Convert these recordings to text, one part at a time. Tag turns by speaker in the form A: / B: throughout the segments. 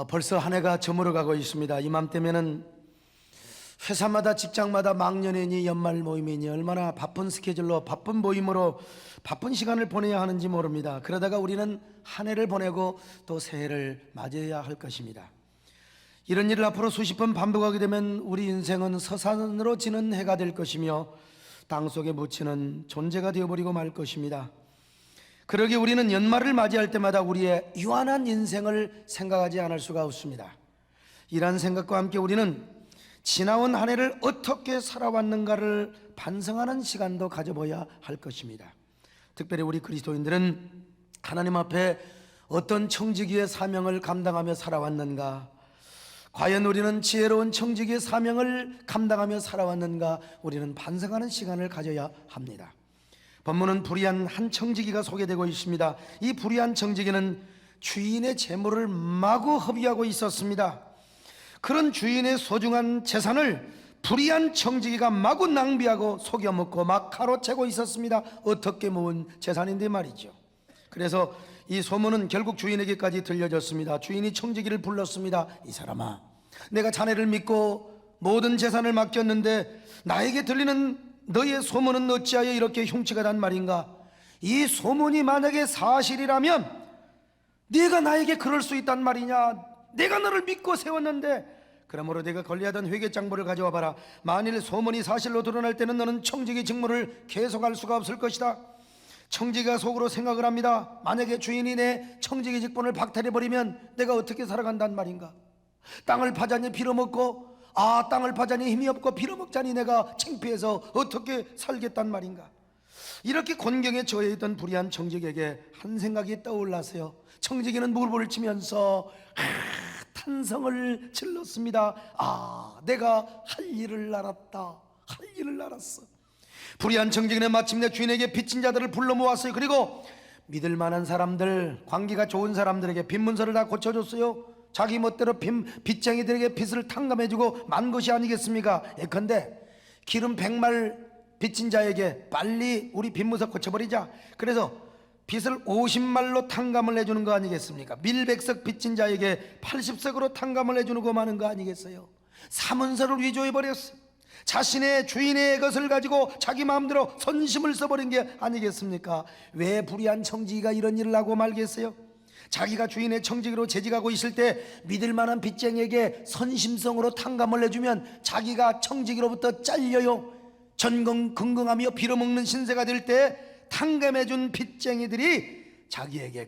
A: 벌써 한 해가 저물어가고 있습니다. 이맘때면은 회사마다 직장마다 막년이니 연말 모임이니 얼마나 바쁜 스케줄로 바쁜 모임으로 바쁜 시간을 보내야 하는지 모릅니다. 그러다가 우리는 한 해를 보내고 또 새해를 맞이해야 할 것입니다. 이런 일을 앞으로 수십 번 반복하게 되면 우리 인생은 서산으로 지는 해가 될 것이며 땅속에 묻히는 존재가 되어버리고 말 것입니다. 그러기에 우리는 연말을 맞이할 때마다 우리의 유한한 인생을 생각하지 않을 수가 없습니다. 이러한 생각과 함께 우리는 지나온 한 해를 어떻게 살아왔는가를 반성하는 시간도 가져봐야 할 것입니다. 특별히 우리 그리스도인들은 하나님 앞에 어떤 청지기의 사명을 감당하며 살아왔는가, 과연 우리는 지혜로운 청지기의 사명을 감당하며 살아왔는가, 우리는 반성하는 시간을 가져야 합니다. 본문은 불의한 한 청지기가 소개되고 있습니다. 이 불의한 청지기는 주인의 재물을 마구 허비하고 있었습니다. 그런 주인의 소중한 재산을 불의한 청지기가 마구 낭비하고 속여먹고 막 가로채고 있었습니다. 어떻게 모은 재산인데 말이죠. 그래서 이 소문은 결국 주인에게까지 들려졌습니다. 주인이 청지기를 불렀습니다. 이 사람아, 내가 자네를 믿고 모든 재산을 맡겼는데 나에게 들리는 너의 소문은 어찌하여 이렇게 흉치가 단 말인가? 이 소문이 만약에 사실이라면 네가 나에게 그럴 수 있단 말이냐? 내가 너를 믿고 세웠는데, 그러므로 내가 권리하던 회계장부를 가져와 봐라. 만일 소문이 사실로 드러날 때는 너는 청지기 직무를 계속할 수가 없을 것이다. 청지기가 속으로 생각을 합니다. 만약에 주인이 내 청지기 직분을 박탈해버리면 내가 어떻게 살아간단 말인가? 땅을 파자니 빌어먹고, 땅을 파자니 힘이 없고 빌어먹자니 내가 창피해서 어떻게 살겠단 말인가? 이렇게 곤경에 처해 있던 불의한 청지기에게 한 생각이 떠올랐어요. 청지기는 무릎을 치면서 탄성을 질렀습니다. 내가 할 일을 알았다. 할 일을 알았어. 불의한 청지기는 마침내 주인에게 빚진 자들을 불러 모았어요. 그리고 믿을 만한 사람들, 관계가 좋은 사람들에게 빚 문서를 다 고쳐줬어요. 자기 멋대로 빚쟁이들에게 빚을 탕감해주고 만 것이 아니겠습니까? 예컨대 기름 100말 빚진 자에게 빨리 우리 빚 문서 고쳐버리자. 그래서 빚을 50말로 탕감을 해주는 거 아니겠습니까? 밀백석 빚진 자에게 80석으로 탕감을 해주는 거 많은 거 아니겠어요? 사문서를 위조해버렸어요. 자신의 주인의 것을 가지고 자기 마음대로 선심을 써버린 게 아니겠습니까? 왜 불의한 청지기가 이런 일을 하고 말겠어요? 자기가 주인의 청지기로 재직하고 있을 때 믿을 만한 빚쟁이에게 선심성으로 탕감을 해주면 자기가 청지기로부터 잘려요. 전긍긍하며 빌어먹는 신세가 될 때 탕감해준 빚쟁이들이 자기에게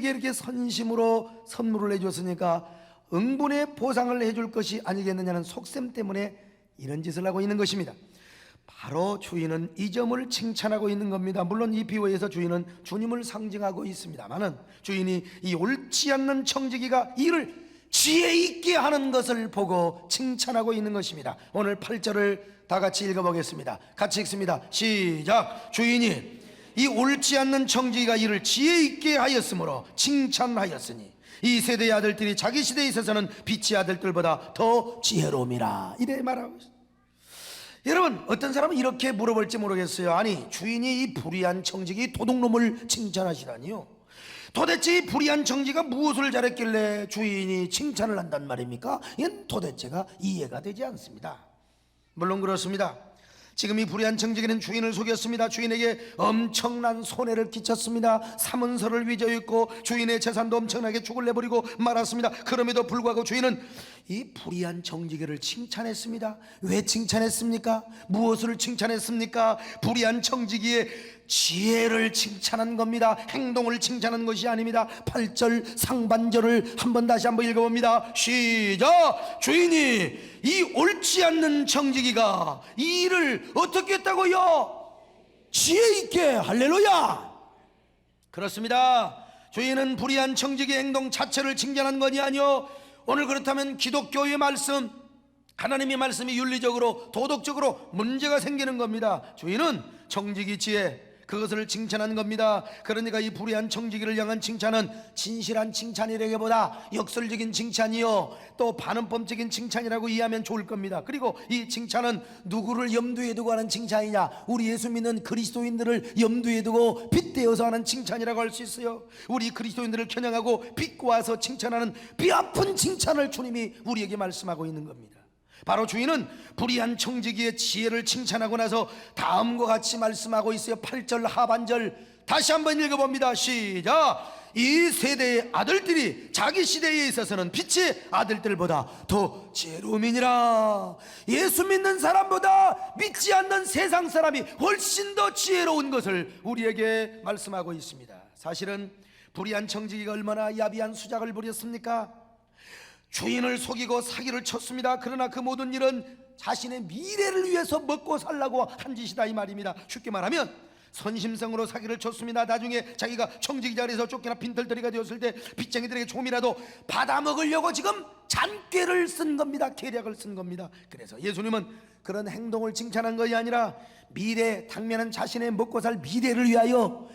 A: 이렇게 선심으로 선물을 해줬으니까 응분의 보상을 해줄 것이 아니겠느냐는 속셈 때문에 이런 짓을 하고 있는 것입니다. 바로 주인은 이 점을 칭찬하고 있는 겁니다. 물론 이 비유에서 주인은 주님을 상징하고 있습니다만은 주인이 이 옳지 않는 청지기가 이를 지혜 있게 하는 것을 보고 칭찬하고 있는 것입니다. 오늘 8절을 다 같이 읽어보겠습니다. 같이 읽습니다. 시작. 주인이 이 옳지 않는 청지기가 이를 지혜 있게 하였으므로 칭찬하였으니 이 세대의 아들들이 자기 시대에 있어서는 빛의 아들들보다 더 지혜로움이라. 이래 말하고 있습니다. 여러분, 어떤 사람은 이렇게 물어볼지 모르겠어요. 아니, 주인이 이 불의한 청지기 도둑놈을 칭찬하시다니요? 도대체 이 불의한 청지기가 무엇을 잘했길래 주인이 칭찬을 한단 말입니까? 이건 도대체가 이해가 되지 않습니다. 물론 그렇습니다. 지금 이 불의한 청지기는 주인을 속였습니다. 주인에게 엄청난 손해를 끼쳤습니다. 사문서를 위조했고 주인의 재산도 엄청나게 죽을 내버리고 말았습니다. 그럼에도 불구하고 주인은 이 불의한 청지기를 칭찬했습니다. 왜 칭찬했습니까? 무엇을 칭찬했습니까? 불의한 청지기의 지혜를 칭찬한 겁니다. 행동을 칭찬한 것이 아닙니다. 8절 상반절을 다시 한번 읽어봅니다. 시작. 주인이 이 옳지 않는 청지기가 이 일을 어떻게 했다고요? 지혜 있게. 할렐루야. 그렇습니다. 주인은 불의한 청지기의 행동 자체를 칭찬한 것이 아니요, 오늘 그렇다면 기독교의 말씀, 하나님의 말씀이 윤리적으로 도덕적으로 문제가 생기는 겁니다. 주인은 청지기 지혜, 그것을 칭찬한 겁니다. 그러니까 이 불의한 청지기를 향한 칭찬은 진실한 칭찬이라기보다 역설적인 칭찬이요, 또 반언법적인 칭찬이라고 이해하면 좋을 겁니다. 그리고 이 칭찬은 누구를 염두에 두고 하는 칭찬이냐? 우리 예수 믿는 그리스도인들을 염두에 두고 빗대어서 하는 칭찬이라고 할 수 있어요. 우리 그리스도인들을 겨냥하고 비꼬아서 칭찬하는 뼈아픈 칭찬을 주님이 우리에게 말씀하고 있는 겁니다. 바로 주인은 불의한 청지기의 지혜를 칭찬하고 나서 다음과 같이 말씀하고 있어요. 8절 하반절 다시 한번 읽어봅니다. 시작. 이 세대의 아들들이 자기 시대에 있어서는 빛의 아들들보다 더 지혜로움이니라. 예수 믿는 사람보다 믿지 않는 세상 사람이 훨씬 더 지혜로운 것을 우리에게 말씀하고 있습니다. 사실은 불의한 청지기가 얼마나 야비한 수작을 부렸습니까? 주인을 속이고 사기를 쳤습니다. 그러나 그 모든 일은 자신의 미래를 위해서 먹고 살라고 한 짓이다 이 말입니다. 쉽게 말하면 선심성으로 사기를 쳤습니다. 나중에 자기가 청지기 자리에서 쫓겨나 빈털터리가 되었을 때 빚쟁이들에게 조금이라도 받아먹으려고 지금 잔꾀를 쓴 겁니다. 계략을 쓴 겁니다. 그래서 예수님은 그런 행동을 칭찬한 것이 아니라 미래, 당면한 자신의 먹고 살 미래를 위하여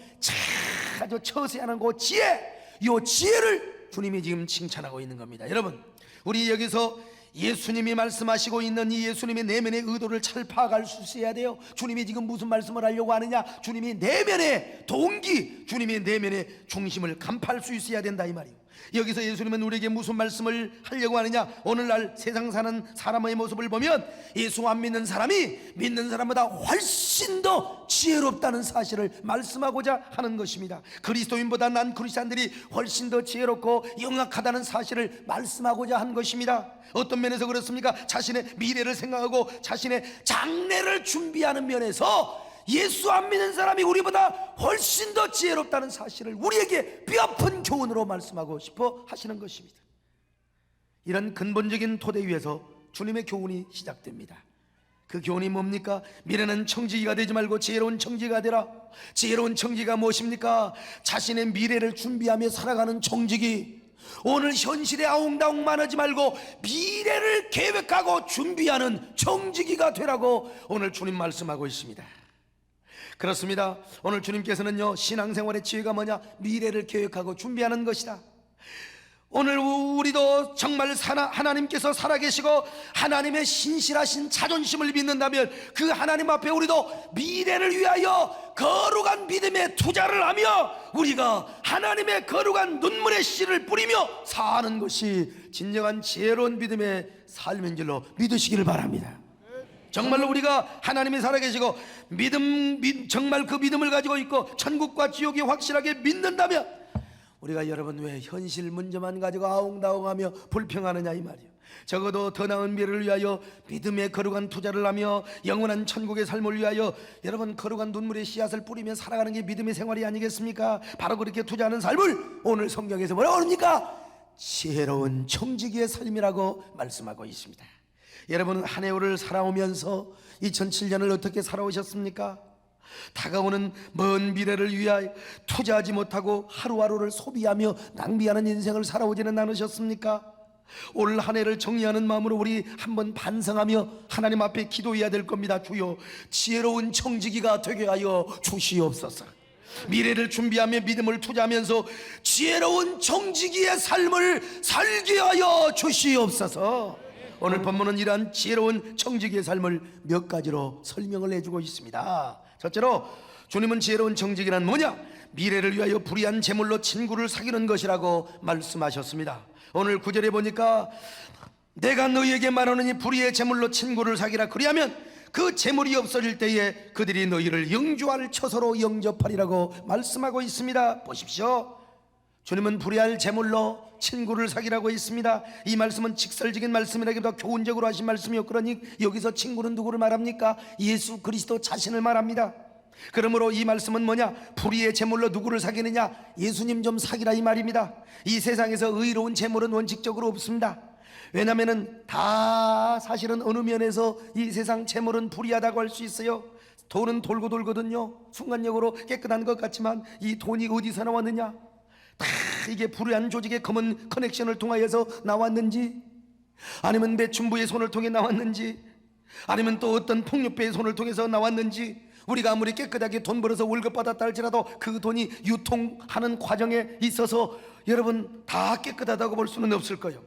A: 아주 처세하는 그 지혜, 이 지혜를 주님이 지금 칭찬하고 있는 겁니다. 여러분, 우리 여기서 예수님이 말씀하시고 있는 이 예수님의 내면의 의도를 잘 파악할 수 있어야 돼요. 주님이 지금 무슨 말씀을 하려고 하느냐, 주님이 내면의 동기, 주님의 내면의 중심을 간파할 수 있어야 된다 이 말이에요. 여기서 예수님은 우리에게 무슨 말씀을 하려고 하느냐, 오늘날 세상 사는 사람의 모습을 보면 예수 안 믿는 사람이 믿는 사람보다 훨씬 더 지혜롭다는 사실을 말씀하고자 하는 것입니다. 그리스도인보다 난 크리스찬들이 훨씬 더 지혜롭고 영악하다는 사실을 말씀하고자 한 것입니다. 어떤 면에서 그렇습니까? 자신의 미래를 생각하고 자신의 장래를 준비하는 면에서 예수 안 믿는 사람이 우리보다 훨씬 더 지혜롭다는 사실을 우리에게 뼈아픈 교훈으로 말씀하고 싶어 하시는 것입니다. 이런 근본적인 토대 위에서 주님의 교훈이 시작됩니다. 그 교훈이 뭡니까? 미래는 청지기가 되지 말고 지혜로운 청지기가 되라. 지혜로운 청지기가 무엇입니까? 자신의 미래를 준비하며 살아가는 청지기. 오늘 현실에 아웅다웅만 하지 말고 미래를 계획하고 준비하는 청지기가 되라고 오늘 주님 말씀하고 있습니다. 그렇습니다. 오늘 주님께서는요, 신앙생활의 지혜가 뭐냐? 미래를 계획하고 준비하는 것이다. 오늘 우리도 정말 하나님께서 살아계시고 하나님의 신실하신 자존심을 믿는다면 그 하나님 앞에 우리도 미래를 위하여 거룩한 믿음에 투자를 하며 우리가 하나님의 거룩한 눈물의 씨를 뿌리며 사는 것이 진정한 지혜로운 믿음의 삶인 줄로 믿으시기를 바랍니다. 정말로 우리가 하나님이 살아계시고 정말 그 믿음을 가지고 있고 천국과 지옥이 확실하게 믿는다면 우리가 여러분 왜 현실 문제만 가지고 아웅다웅하며 불평하느냐 이 말이에요. 적어도 더 나은 미래를 위하여 믿음의 거룩한 투자를 하며 영원한 천국의 삶을 위하여 여러분 거룩한 눈물의 씨앗을 뿌리며 살아가는 게 믿음의 생활이 아니겠습니까? 바로 그렇게 투자하는 삶을 오늘 성경에서 뭐라고 그럽니까? 지혜로운 청지기의 삶이라고 말씀하고 있습니다. 여러분은 한 해를 살아오면서 2007년을 어떻게 살아오셨습니까? 다가오는 먼 미래를 위하여 투자하지 못하고 하루하루를 소비하며 낭비하는 인생을 살아오지는 않으셨습니까? 올 한 해를 정리하는 마음으로 우리 한번 반성하며 하나님 앞에 기도해야 될 겁니다. 주여, 지혜로운 청지기가 되게 하여 주시옵소서. 미래를 준비하며 믿음을 투자하면서 지혜로운 청지기의 삶을 살게 하여 주시옵소서. 오늘 본문은 이러한 지혜로운 청지기의 삶을 몇 가지로 설명을 해주고 있습니다. 첫째로 주님은 지혜로운 청지기란 뭐냐? 미래를 위하여 불의한 재물로 친구를 사귀는 것이라고 말씀하셨습니다. 오늘 9절에 보니까 내가 너희에게 말하노니 불의의 재물로 친구를 사귀라. 그리하면 그 재물이 없어질 때에 그들이 너희를 영주할 처소로 영접하리라고 말씀하고 있습니다. 보십시오. 주님은 불의할 재물로 친구를 사귀라고 했습니다. 이 말씀은 직설적인 말씀이라기보다 교훈적으로 하신 말씀이요. 그러니 여기서 친구는 누구를 말합니까? 예수 그리스도 자신을 말합니다. 그러므로 이 말씀은 뭐냐? 불의의 재물로 누구를 사귀느냐? 예수님 좀 사귀라 이 말입니다. 이 세상에서 의로운 재물은 원칙적으로 없습니다. 왜냐하면 다 사실은 어느 면에서 이 세상 재물은 불의하다고 할 수 있어요. 돈은 돌고 돌거든요. 순간적으로 깨끗한 것 같지만 이 돈이 어디서 나왔느냐? 다 이게 불의한 조직의 검은 커넥션을 통하여서 나왔는지, 아니면 매춘부의 손을 통해 나왔는지, 아니면 또 어떤 폭력배의 손을 통해서 나왔는지, 우리가 아무리 깨끗하게 돈 벌어서 월급 받았다 할지라도 그 돈이 유통하는 과정에 있어서 여러분 다 깨끗하다고 볼 수는 없을 거예요.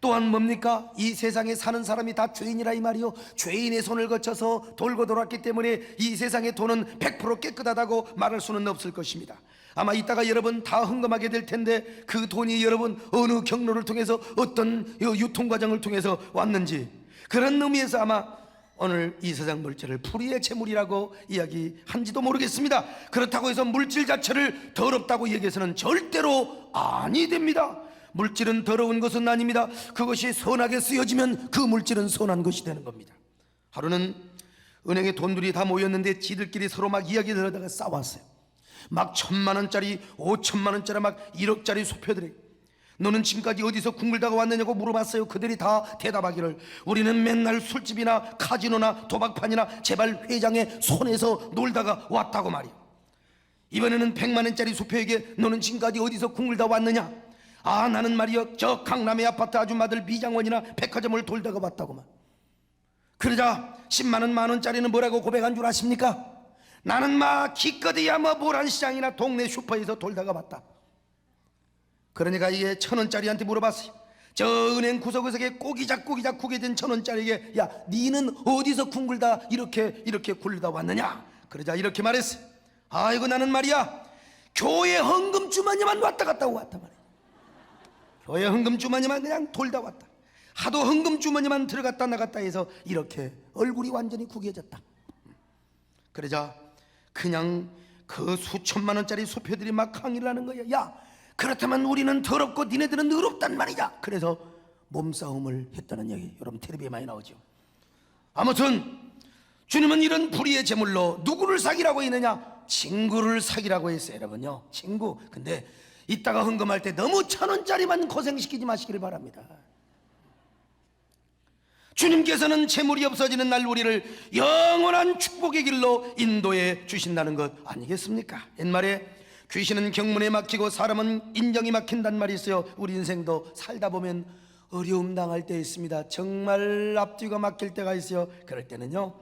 A: 또한 뭡니까? 이 세상에 사는 사람이 다 죄인이라 이 말이요. 죄인의 손을 거쳐서 돌고 돌았기 때문에 이 세상의 돈은 100% 깨끗하다고 말할 수는 없을 것입니다. 아마 이따가 여러분 다 헌금하게 될 텐데 그 돈이 여러분 어느 경로를 통해서 어떤 유통 과정을 통해서 왔는지, 그런 의미에서 아마 오늘 이 세상 물질을 불의의 재물이라고 이야기한지도 모르겠습니다. 그렇다고 해서 물질 자체를 더럽다고 얘기해서는 절대로 아니 됩니다. 물질은 더러운 것은 아닙니다. 그것이 선하게 쓰여지면 그 물질은 선한 것이 되는 겁니다. 하루는 은행에 돈들이 다 모였는데 지들끼리 서로 막 이야기 들어다가 싸웠어요. 막 1,000만 원짜리 5천만 원짜리 막 1억짜리 수표들이, 너는 지금까지 어디서 굶을다가 왔느냐고 물어봤어요. 그들이 다 대답하기를 우리는 맨날 술집이나 카지노나 도박판이나 제발 회장의 손에서 놀다가 왔다고 말이야. 이번에는 100만 원짜리 수표에게 너는 지금까지 어디서 굶을다 왔느냐? 아, 나는 말이여 저 강남의 아파트 아줌마들 미장원이나 백화점을 돌다가 왔다고만. 그러자 10만 원, 만 원짜리는 뭐라고 고백한 줄 아십니까? 나는 막 기껏해야 뭐 모란시장이나 동네 슈퍼에서 돌다가 왔다. 그러니까 이게 1,000원짜리한테 물어봤어요. 저 은행 구석구석에 꼬기작 구겨진 1,000원짜리에게 야, 니는 어디서 굶글다 이렇게 굴다 왔느냐? 그러자 이렇게 말했어요. 아이고, 나는 말이야 교회 헌금 주머니만 왔다 갔다 왔단 말이야. 교회 헌금 주머니만 그냥 돌다 왔다. 하도 헌금 주머니만 들어갔다 나갔다 해서 이렇게 얼굴이 완전히 구겨졌다. 그러자 그냥 그 수천만 원짜리 수표들이 막 항의를 하는 거야. 야, 그렇다면 우리는 더럽고 니네들은 의롭단 말이야. 그래서 몸싸움을 했다는 얘기 여러분 텔레비에 많이 나오죠. 아무튼 주님은 이런 불의의 제물로 누구를 사기라고 했느냐? 친구를 사기라고 했어요. 여러분요, 친구. 근데 이따가 헌금할 때 너무 1,000원짜리만 고생시키지 마시기를 바랍니다. 주님께서는 재물이 없어지는 날 우리를 영원한 축복의 길로 인도해 주신다는 것 아니겠습니까? 옛말에 귀신은 경문에 막히고 사람은 인정이 막힌단 말이 있어요. 우리 인생도 살다 보면 어려움 당할 때 있습니다. 정말 앞뒤가 막힐 때가 있어요. 그럴 때는요,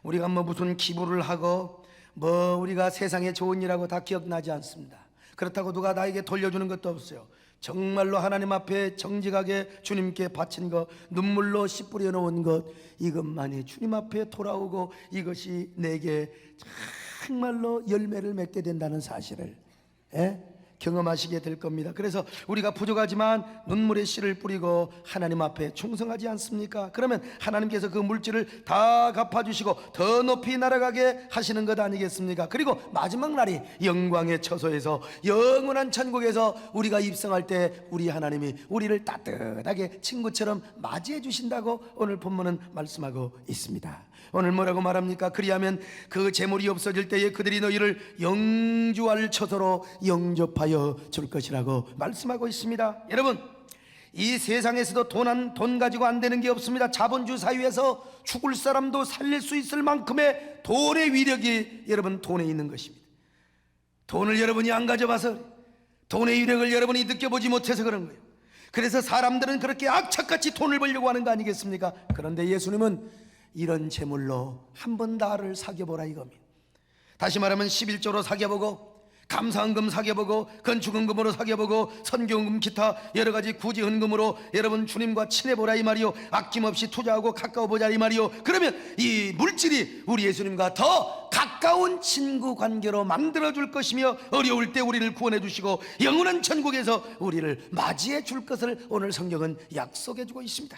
A: 우리가 뭐 무슨 기부를 하고 뭐 우리가 세상에 좋은 일하고 다 기억나지 않습니다. 그렇다고 누가 나에게 돌려주는 것도 없어요. 정말로 하나님 앞에 정직하게 주님께 바친 것, 눈물로 씨 뿌려 놓은 것, 이것만이 주님 앞에 돌아오고 이것이 내게 정말로 열매를 맺게 된다는 사실을 경험하시게 될 겁니다. 그래서 우리가 부족하지만 눈물의 씨를 뿌리고 하나님 앞에 충성하지 않습니까? 그러면 하나님께서 그 물질을 다 갚아주시고 더 높이 날아가게 하시는 것 아니겠습니까? 그리고 마지막 날이 영광의 처소에서 영원한 천국에서 우리가 입성할 때 우리 하나님이 우리를 따뜻하게 친구처럼 맞이해 주신다고 오늘 본문은 말씀하고 있습니다. 오늘 뭐라고 말합니까? 그리하면 그 재물이 없어질 때에 그들이 너희를 영주할 처소로 영접하여 줄 것이라고 말씀하고 있습니다. 여러분, 이 세상에서도 돈 가지고 안 되는 게 없습니다. 자본주의 사회에서 죽을 사람도 살릴 수 있을 만큼의 돈의 위력이 여러분 돈에 있는 것입니다. 돈을 여러분이 안 가져봐서 돈의 위력을 여러분이 느껴보지 못해서 그런 거예요. 그래서 사람들은 그렇게 악착같이 돈을 벌려고 하는 거 아니겠습니까? 그런데 예수님은 이런 재물로 한번 나를 사겨보라 이겁니다. 다시 말하면 11조로 사겨보고 감사헌금 사겨보고 건축헌금으로 사겨보고 선교헌금 기타 여러가지 구제헌금으로 여러분 주님과 친해보라 이 말이요, 아낌없이 투자하고 가까워보자 이 말이요. 그러면 이 물질이 우리 예수님과 더 가까운 친구 관계로 만들어줄 것이며 어려울 때 우리를 구원해 주시고 영원한 천국에서 우리를 맞이해 줄 것을 오늘 성경은 약속해주고 있습니다.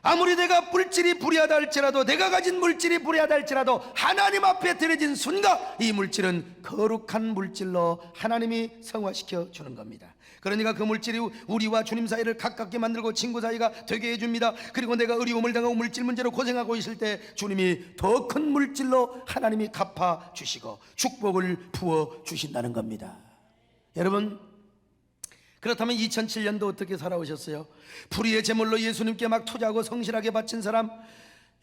A: 아무리 내가 물질이 불의하다 할지라도, 내가 가진 물질이 불의하다 할지라도 하나님 앞에 드려진 순간 이 물질은 거룩한 물질로 하나님이 성화시켜 주는 겁니다. 그러니까 그 물질이 우리와 주님 사이를 가깝게 만들고 친구 사이가 되게 해줍니다. 그리고 내가 어려움을 당하고 물질 문제로 고생하고 있을 때 주님이 더 큰 물질로 하나님이 갚아 주시고 축복을 부어 주신다는 겁니다. 여러분, 그렇다면 2007년도 어떻게 살아오셨어요? 불의의 제물로 예수님께 막 투자하고 성실하게 바친 사람,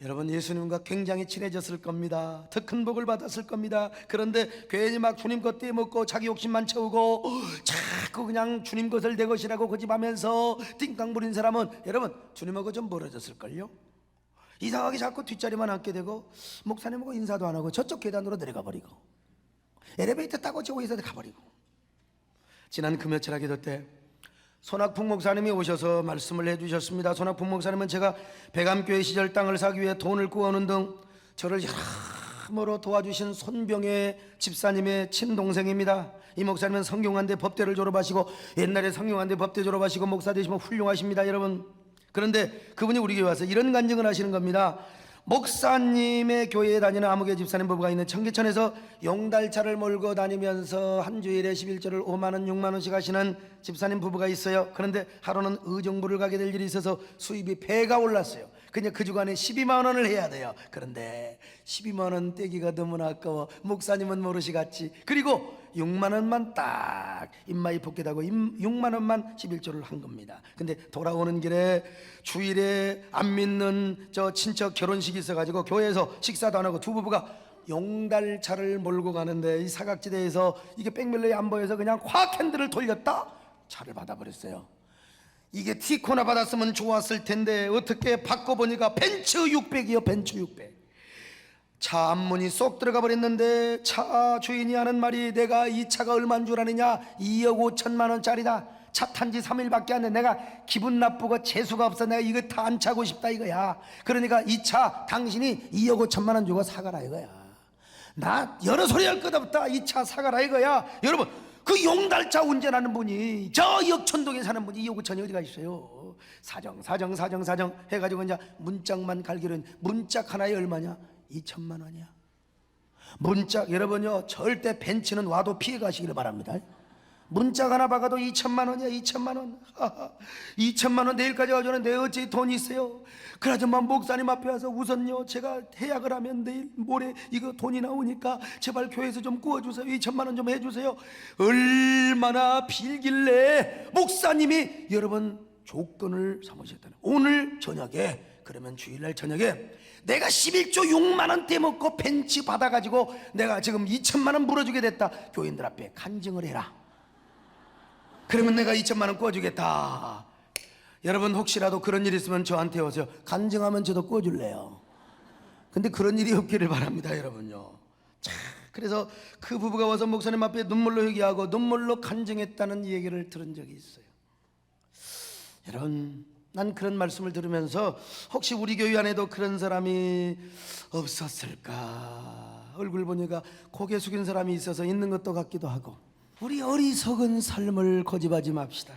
A: 여러분 예수님과 굉장히 친해졌을 겁니다. 더 큰 복을 받았을 겁니다. 그런데 괜히 막 주님 것 떼먹고 자기 욕심만 채우고 자꾸 그냥 주님 것을 내 것이라고 고집하면서 띵땅 부린 사람은 여러분 주님하고 좀 멀어졌을걸요? 이상하게 자꾸 뒷자리만 앉게 되고 목사님하고 인사도 안 하고 저쪽 계단으로 내려가 버리고 엘리베이터 타고 저 위에서 가버리고. 지난 금요철 기도 때 손학풍 목사님이 오셔서 말씀을 해주셨습니다. 손학풍 목사님은 제가 백암교회 시절 땅을 사기 위해 돈을 구하는 등 저를 여러모로 도와주신 손병의 집사님의 친동생입니다. 이 목사님은 성경한대 법대를 졸업하시고 옛날에 성경한대 법대 졸업하시고 목사 되시면 훌륭하십니다, 여러분. 그런데 그분이 우리 교회 와서 이런 간증을 하시는 겁니다. 목사님의 교회에 다니는 아무개 집사님 부부가 있는 청계천에서 용달차를 몰고 다니면서 한 주일에 11조를 5만원 6만원씩 하시는 집사님 부부가 있어요. 그런데 하루는 의정부를 가게 될 일이 있어서 수입이 배가 올랐어요. 그냥 그 주간에 12만원을 해야 돼요. 그런데 12만원 떼기가 너무나 아까워 목사님은 모르시겠지. 그리고 6만원만 딱 입마이 포켓하고 6만원만 11조를 한 겁니다. 근데 돌아오는 길에 주일에 안 믿는 저 친척 결혼식이 있어가지고 교회에서 식사도 안 하고 두 부부가 용달차를 몰고 가는데 이 사각지대에서 이게 백밀러에 안 보여서 그냥 확 핸들을 돌렸다 차를 받아버렸어요. 이게 티코나 받았으면 좋았을 텐데 어떻게 바꿔보니까 벤츠 600이요. 벤츠 600. 차 앞문이 쏙 들어가 버렸는데 차 주인이 하는 말이 내가 이 차가 얼마인 줄 아느냐, 2억 5천만 원짜리다. 차 탄 지 3일밖에 안 돼. 내가 기분 나쁘고 재수가 없어. 내가 이거 다 안 차고 싶다 이거야. 그러니까 이 차 당신이 2억 5천만 원 주고 사가라 이거야. 나 여러 소리 할 것 없다. 이 차 사가라 이거야. 여러분, 그 용달차 운전하는 분이 저 역촌동에 사는 분이 2억 5천이 어디 가있어요. 사정 해가지고 이제 문짝만 갈기는 문짝 하나에 얼마냐? 2천만 원이야. 문짝, 여러분요, 절대 벤츠는 와도 피해 가시기를 바랍니다. 문짝 하나 박아도 2천만 원이야. 2천만 원. 2천만 원 내일까지 가져오는 내 어찌 돈이 있어요. 그나저나 목사님 앞에 와서 우선요, 제가 해약을 하면 내일 모레 이거 돈이 나오니까 제발 교회에서 좀 구워주세요. 2천만 원 좀 해주세요. 얼마나 빌길래 목사님이 여러분 조건을 삼으셨다는, 오늘 저녁에, 그러면 주일날 저녁에 내가 11조 6만 원 떼먹고 벤츠 받아가지고 내가 지금 2천만 원 물어주게 됐다. 교인들 앞에 간증을 해라. 그러면 내가 2천만 원 구워주겠다. 여러분, 혹시라도 그런 일 있으면 저한테 오세요. 간증하면 저도 구워줄래요. 근데 그런 일이 없기를 바랍니다, 여러분요. 자, 그래서 그 부부가 와서 목사님 앞에 눈물로 회개하고 눈물로 간증했다는 얘기를 들은 적이 있어요. 여러분, 난 그런 말씀을 들으면서 혹시 우리 교회 안에도 그런 사람이 없었을까. 얼굴 보니까 고개 숙인 사람이 있어서 있는 것도 같기도 하고. 우리 어리석은 삶을 고집하지 맙시다.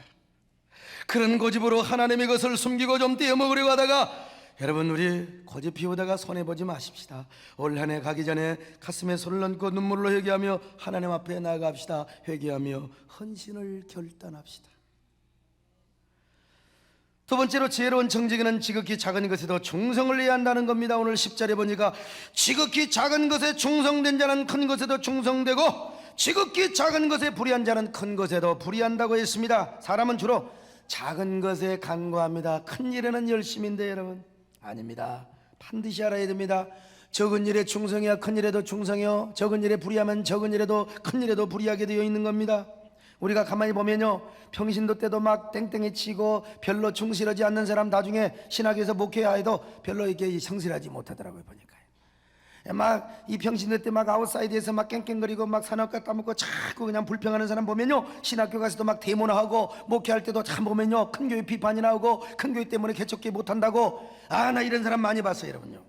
A: 그런 고집으로 하나님의 것을 숨기고 좀 떼어먹으려고 하다가, 여러분, 우리 고집 피우다가 손해보지 마십시다. 올 한 해 가기 전에 가슴에 손을 얹고 눈물로 회개하며 하나님 앞에 나아갑시다. 회개하며 헌신을 결단합시다. 두 번째로, 지혜로운 청지기는 지극히 작은 것에도 충성을 해야 한다는 겁니다. 오늘 10절에 보니까 지극히 작은 것에 충성된 자는 큰 것에도 충성되고 지극히 작은 것에 불의한 자는 큰 것에도 불의한다고 했습니다. 사람은 주로 작은 것에 간구합니다. 큰 일에는 열심인데 여러분, 아닙니다. 반드시 알아야 됩니다. 적은 일에 충성해야 큰 일에도 충성해요. 적은 일에 불의하면 적은 일에도 큰 일에도 불의하게 되어 있는 겁니다. 우리가 가만히 보면요, 평신도 때도 막 땡땡이 치고 별로 충실하지 않는 사람 나중에 신학에서 목회해야 해도 별로 이렇게 성실하지 못하더라고요. 보니까 막 이 평신도 때 막 아웃사이드에서 막 깽깽거리고 막 산업가 따먹고 자꾸 그냥 불평하는 사람 보면요, 신학교 가서도 막 데모나하고 목회할 때도 참 보면요, 큰 교회 비판이 나오고 큰 교회 때문에 개척기 못한다고. 나 이런 사람 많이 봤어요, 여러분요.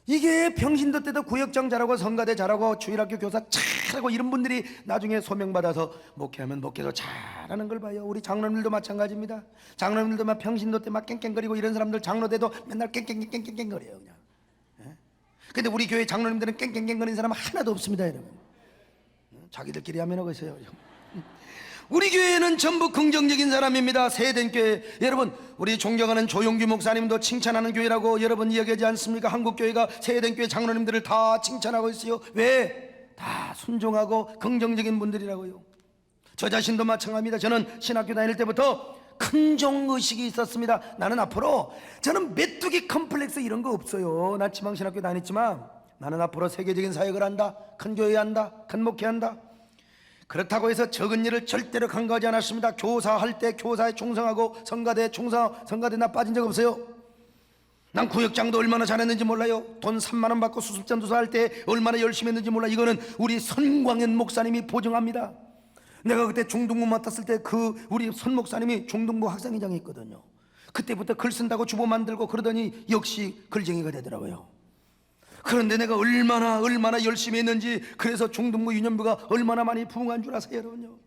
A: 이게 평신도 때도 구역장 잘하고 성가대 잘하고 주일학교 교사 잘하고 이런 분들이 나중에 소명받아서 목회하면 목회도 잘하는 걸 봐요. 우리 장로님들도 마찬가지입니다. 장로님들도 막 평신도 때 막 깽깽거리고 이런 사람들 장로대도 맨날 깽깽거려요 그냥. 근데 우리 교회 장로님들은 깽깽거리는 사람 하나도 없습니다, 여러분. 자기들끼리 하면 하고 있어요. 우리 교회는 전부 긍정적인 사람입니다. 세된 교회. 여러분, 우리 존경하는 조용규 목사님도 칭찬하는 교회라고 여러분 이야기하지 않습니까? 한국교회가 세된 교회 장로님들을 다 칭찬하고 있어요. 왜? 다 순종하고 긍정적인 분들이라고요. 저 자신도 마찬가지입니다. 저는 신학교 다닐 때부터 큰종의식이 있었습니다. 나는 앞으로, 저는 메뚜기 컴플렉스 이런 거 없어요. 나 지방신학교 다녔지만 나는 앞으로 세계적인 사역을 한다. 큰 교회 한다. 큰 목회 한다. 그렇다고 해서 적은 일을 절대로 간과하지 않았습니다. 교사할 때 교사에 충성하고 성가대에 충성, 성가대 나 빠진 적 없어요. 난 구역장도 얼마나 잘했는지 몰라요. 돈 3만 원 받고 수습전도사 할 때 얼마나 열심히 했는지 몰라. 이거는 우리 선광현 목사님이 보증합니다. 내가 그때 중등부 맡았을 때 우리 선 목사님이 중등부 학생회장이 있거든요. 그때부터 글 쓴다고 주보 만들고 그러더니 역시 글쟁이가 되더라고요. 그런데 내가 얼마나 열심히 했는지, 그래서 중등부 유년부가 얼마나 많이 부흥한 줄 아세요, 여러분요?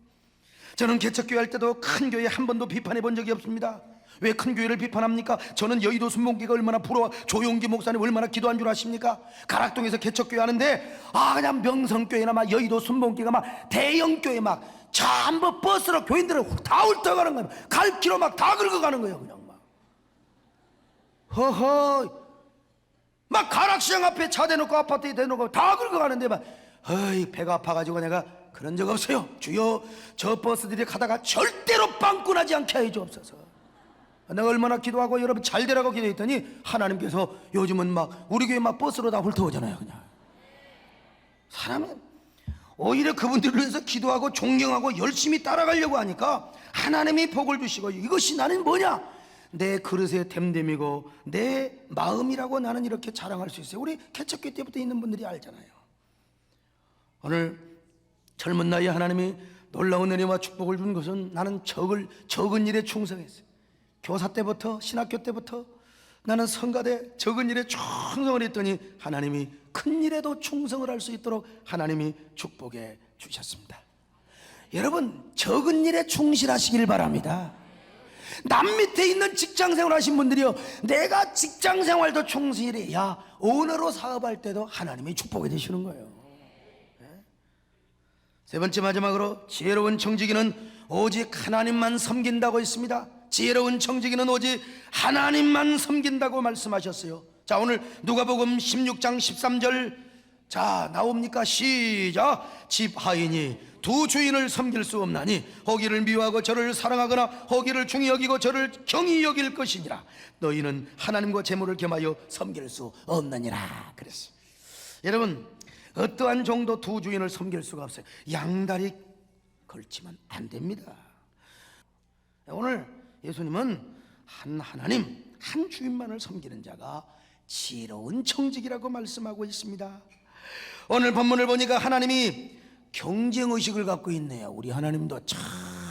A: 저는 개척교회 할 때도 큰 교회 한 번도 비판해 본 적이 없습니다. 왜 큰 교회를 비판합니까? 저는 여의도 순복기가 얼마나 부러워, 조용기 목사님 얼마나 기도한 줄 아십니까? 가락동에서 개척교회 하는데 그냥 명성교회나 막 여의도 순복기가 막 대형교회 막 전부 버스로 교인들을 다 훑어가는 거예요. 갈 길로 막 다 긁어가는 거예요. 그냥 막 허허 막 가락시장 앞에 차 대놓고 아파트에 대놓고 다 긁어가는데 막 배가 아파가지고 내가 그런 적 없어요. 주여, 저 버스들이 가다가 절대로 빵꾸나지 않게 해 주옵소서. 내가 얼마나 기도하고 여러분 잘 되라고 기도했더니 하나님께서 요즘은 막 우리 교회 막 버스로 다 훑어오잖아요. 그냥 사람은 오히려 그분들을 위해서 기도하고 존경하고 열심히 따라가려고 하니까 하나님이 복을 주시고, 이것이 나는 뭐냐? 내 그릇의 됨됨이고 내 마음이라고 나는 이렇게 자랑할 수 있어요. 우리 개척교회 때부터 있는 분들이 알잖아요. 오늘 젊은 나이에 하나님이 놀라운 은혜와 축복을 준 것은 나는 적은 일에 충성했어요. 교사 때부터 신학교 때부터 나는 성가대 적은 일에 충성을 했더니 하나님이 큰 일에도 충성을 할 수 있도록 하나님이 축복해 주셨습니다. 여러분, 적은 일에 충실하시길 바랍니다. 남 밑에 있는 직장생활 하신 분들이요, 내가 직장생활도 충실해야 오너로 사업할 때도 하나님이 축복해 주시는 거예요. 세 번째, 마지막으로 지혜로운 청지기는 오직 하나님만 섬긴다고 했습니다. 지혜로운 청지기는 오직 하나님만 섬긴다고 말씀하셨어요. 자, 오늘 누가복음 16장 13절 자 나옵니까? 시작. 집 하인이 두 주인을 섬길 수 없나니 허기를 미워하고 저를 사랑하거나 허기를 중히 여기고 저를 경히 여길 것이니라. 너희는 하나님과 재물을 겸하여 섬길 수 없느니라 그랬어요. 여러분, 어떠한 정도 두 주인을 섬길 수가 없어요. 양다리 걸치면 안 됩니다. 오늘 예수님은 하나님 한 주인만을 섬기는 자가 지혜로운 청지기라고 말씀하고 있습니다. 오늘 본문을 보니까 하나님이 경쟁의식을 갖고 있네요. 우리 하나님도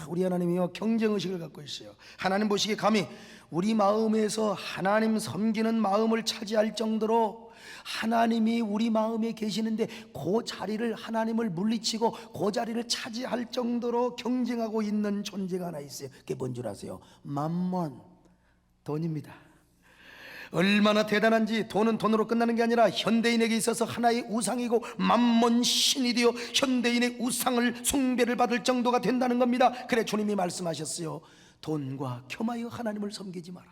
A: 우리 하나님이요 경쟁의식을 갖고 있어요. 하나님 보시기에 감히 우리 마음에서 하나님 섬기는 마음을 차지할 정도로 하나님이 우리 마음에 계시는데 그 자리를 하나님을 물리치고 그 자리를 차지할 정도로 경쟁하고 있는 존재가 하나 있어요. 그게 뭔 줄 아세요? 맘몬, 돈입니다. 얼마나 대단한지, 돈은 돈으로 끝나는 게 아니라 현대인에게 있어서 하나의 우상이고 맘몬 신이 되어 현대인의 우상을 숭배를 받을 정도가 된다는 겁니다. 그래 주님이 말씀하셨어요. 돈과 겸하여 하나님을 섬기지 마라.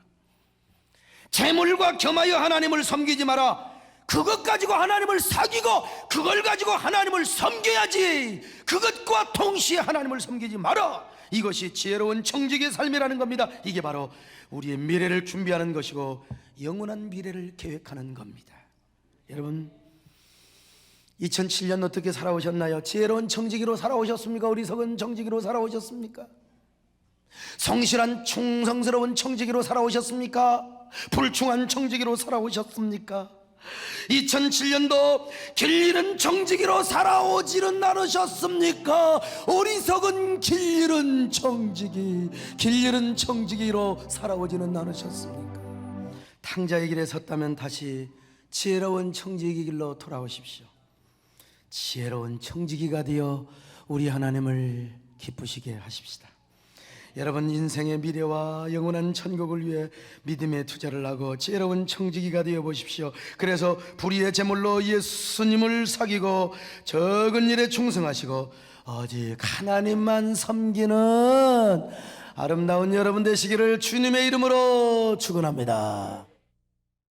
A: 재물과 겸하여 하나님을 섬기지 마라. 그것 가지고 하나님을 사귀고 그걸 가지고 하나님을 섬겨야지. 그것과 동시에 하나님을 섬기지 마라. 이것이 지혜로운 청지기의 삶이라는 겁니다. 이게 바로 우리의 미래를 준비하는 것이고 영원한 미래를 계획하는 겁니다. 여러분, 2007년 어떻게 살아오셨나요? 지혜로운 청지기로 살아오셨습니까? 어리석은 청지기로 살아오셨습니까? 성실한 충성스러운 청지기로 살아오셨습니까? 불충한 청지기로 살아오셨습니까? 2007년도 길 잃은 청지기로 살아오지는 않으셨습니까? 어리석은 길 잃은 청지기로 살아오지는 않으셨습니까? 탕자의 길에 섰다면 다시 지혜로운 청지기 길로 돌아오십시오. 지혜로운 청지기가 되어 우리 하나님을 기쁘시게 하십시다. 여러분, 인생의 미래와 영원한 천국을 위해 믿음의 투자를 하고 지혜로운 청지기가 되어 보십시오. 그래서 불의의 제물로 예수님을 사귀고 적은 일에 충성하시고 오직 하나님만 섬기는 아름다운 여러분 되시기를 주님의 이름으로 축원합니다.